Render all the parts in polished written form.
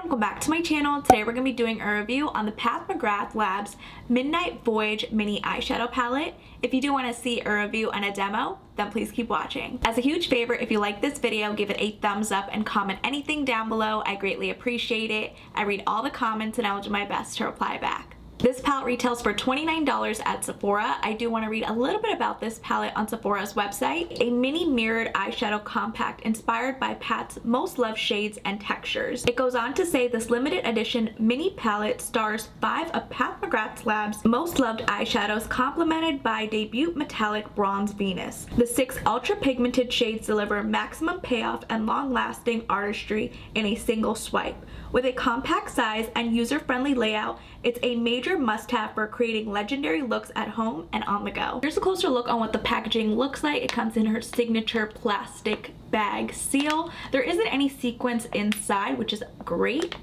Welcome back to my channel. Today we're going to be doing a review on the Mcgrath Labs Midnight Voyage Mini Eyeshadow Palette. If you do want to see a review and a demo, then please keep watching. As a huge favor, if you like this video, give it a thumbs up and comment anything down below. I greatly appreciate it. I read all the comments and I will do my best to reply back. This palette retails for $29 at Sephora. I do want to read a little bit about this palette on Sephora's website. A mini mirrored eyeshadow compact inspired by Pat's most loved shades and textures. It goes on to say this limited edition mini palette stars 5 of Pat McGrath Labs' most loved eyeshadows, complemented by debut metallic bronze Venus. The 6 ultra pigmented shades deliver maximum payoff and long-lasting artistry in a single swipe. With a compact size and user-friendly layout, it's a major must-have for creating legendary looks at home and on the go. Here's a closer look on what the packaging looks like. It comes in her signature plastic bag seal. There isn't any sequins inside, which is great.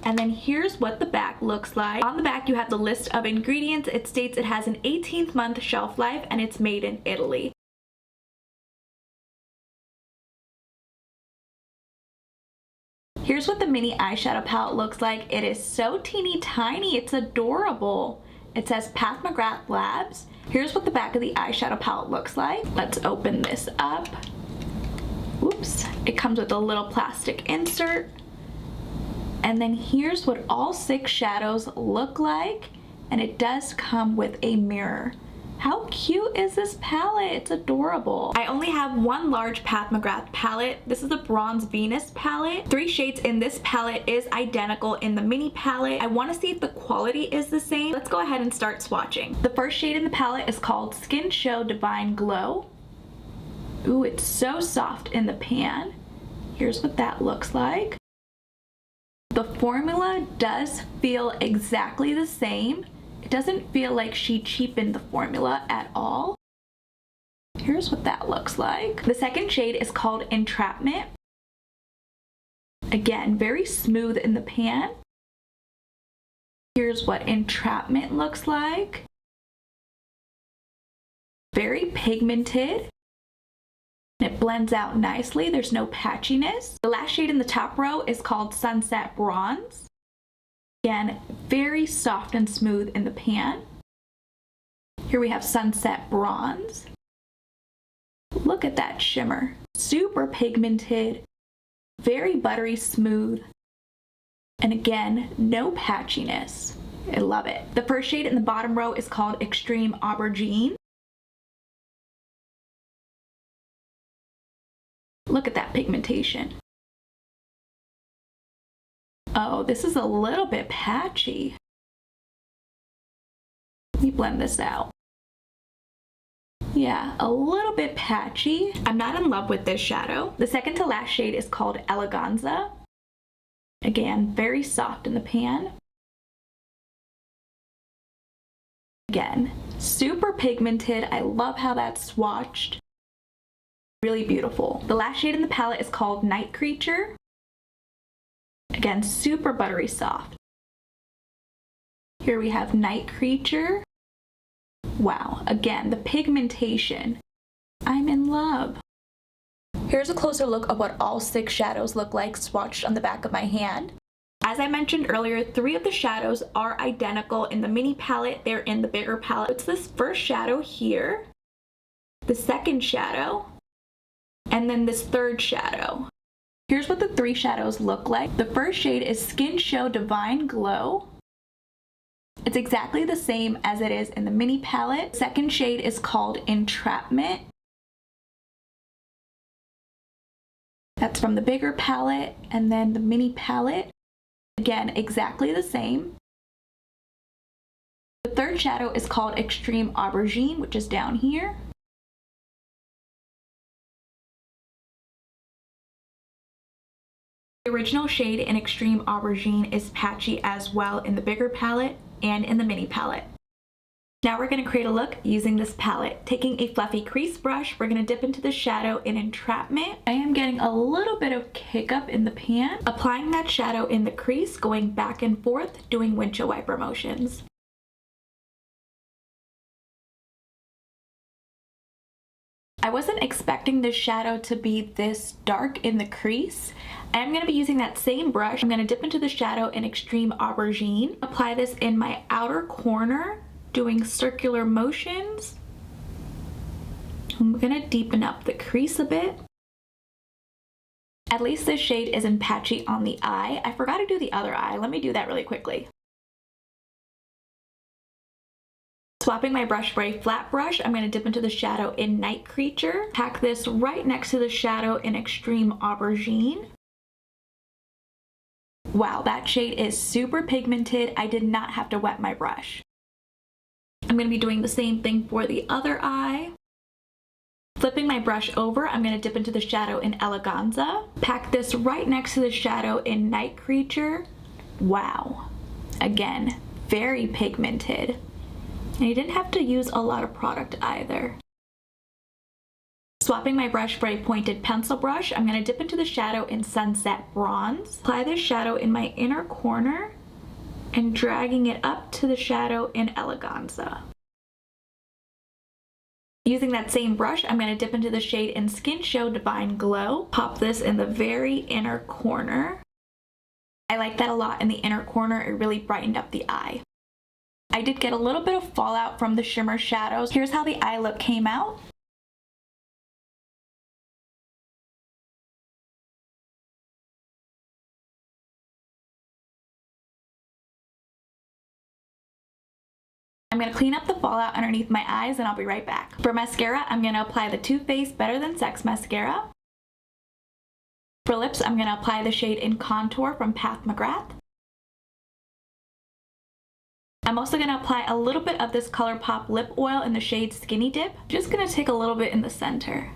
And then here's what the back looks like. On the back you have the list of ingredients. It states it has an 18-month shelf life and it's made in Italy. Here's what the mini eyeshadow palette looks like. It is so teeny tiny, it's adorable. It says Pat McGrath Labs. Here's what the back of the eyeshadow palette looks like. Let's open this up. Oops, it comes with a little plastic insert. And then here's what all 6 shadows look like. And it does come with a mirror. How cute is this palette? It's adorable. I only have one large Pat McGrath palette. This is the Bronze Venus palette. 3 shades in this palette is identical in the mini palette. I want to see if the quality is the same. Let's go ahead and start swatching. The first shade in the palette is called Skin Show Divine Glow. Ooh, it's so soft in the pan. Here's what that looks like. The formula does feel exactly the same. It doesn't feel like she cheapened the formula at all. Here's what that looks like. The second shade is called Entrapment. Again, very smooth in the pan. Here's what Entrapment looks like. Very pigmented. It blends out nicely. There's no patchiness. The last shade in the top row is called Sunset Bronze. Again, very soft and smooth in the pan. Here we have Sunset Bronze. Look at that shimmer. Super pigmented, very buttery smooth. And again, no patchiness. I love it. The first shade in the bottom row is called Extreme Aubergine. Look at that pigmentation. Oh, this is a little bit patchy. Let me blend this out. Yeah, a little bit patchy. I'm not in love with this shadow. The second to last shade is called Eleganza. Again, very soft in the pan. Again, super pigmented. I love how that's swatched. Really beautiful. The last shade in the palette is called Night Creature. Again, super buttery soft. Here we have Night Creature. Wow, again, the pigmentation. I'm in love. Here's a closer look of what all 6 shadows look like swatched on the back of my hand. As I mentioned earlier, 3 of the shadows are identical in the mini palette. They're in the bigger palette. It's this first shadow here, the second shadow, and then this third shadow. Here's what the 3 shadows look like. The first shade is Skin Show Divine Glow. It's exactly the same as it is in the mini palette. Second shade is called Entrapment. That's from the bigger palette, and then the mini palette. Again, exactly the same. The third shadow is called Extreme Aubergine, which is down here. The original shade in Extreme Aubergine is patchy as well in the bigger palette and in the mini palette. Now we're going to create a look using this palette. Taking a fluffy crease brush, we're going to dip into the shadow in Entrapment. I am getting a little bit of kick up in the pan. Applying that shadow in the crease, going back and forth, doing windshield wiper motions. I wasn't expecting this shadow to be this dark in the crease. I'm going to be using that same brush. I'm going to dip into the shadow in Extreme Aubergine. Apply this in my outer corner, doing circular motions. I'm going to deepen up the crease a bit. At least this shade isn't patchy on the eye. I forgot to do the other eye. Let me do that really quickly. Swapping my brush for a flat brush, I'm going to dip into the shadow in Night Creature. Pack this right next to the shadow in Extreme Aubergine. Wow, that shade is super pigmented. I did not have to wet my brush. I'm going to be doing the same thing for the other eye. Flipping my brush over, I'm going to dip into the shadow in Eleganza. Pack this right next to the shadow in Night Creature. Wow. Again, very pigmented. And you didn't have to use a lot of product either. Swapping my brush for a pointed pencil brush, I'm going to dip into the shadow in Sunset Bronze. Apply this shadow in my inner corner and dragging it up to the shadow in Eleganza. Using that same brush, I'm going to dip into the shade in Skin Show Divine Glow. Pop this in the very inner corner. I like that a lot in the inner corner. It really brightened up the eye. I did get a little bit of fallout from the shimmer shadows. Here's how the eye look came out. I'm going to clean up the fallout underneath my eyes and I'll be right back. For mascara, I'm going to apply the Too Faced Better Than Sex mascara. For lips, I'm going to apply the shade in Contour from Pat McGrath. I'm also going to apply a little bit of this ColourPop lip oil in the shade Skinny Dip. Just going to take a little bit in the center.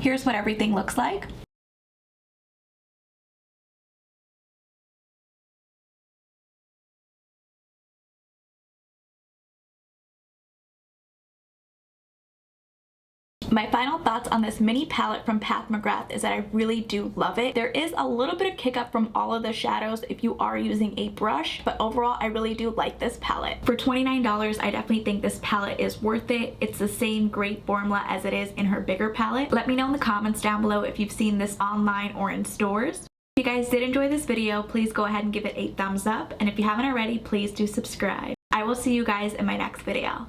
Here's what everything looks like. My final thoughts on this mini palette from Pat McGrath is that I really do love it. There is a little bit of kick up from all of the shadows if you are using a brush, but overall I really do like this palette. For $29, I definitely think this palette is worth it. It's the same great formula as it is in her bigger palette. Let me know in the comments down below if you've seen this online or in stores. If you guys did enjoy this video, please go ahead and give it a thumbs up, and if you haven't already, please do subscribe. I will see you guys in my next video.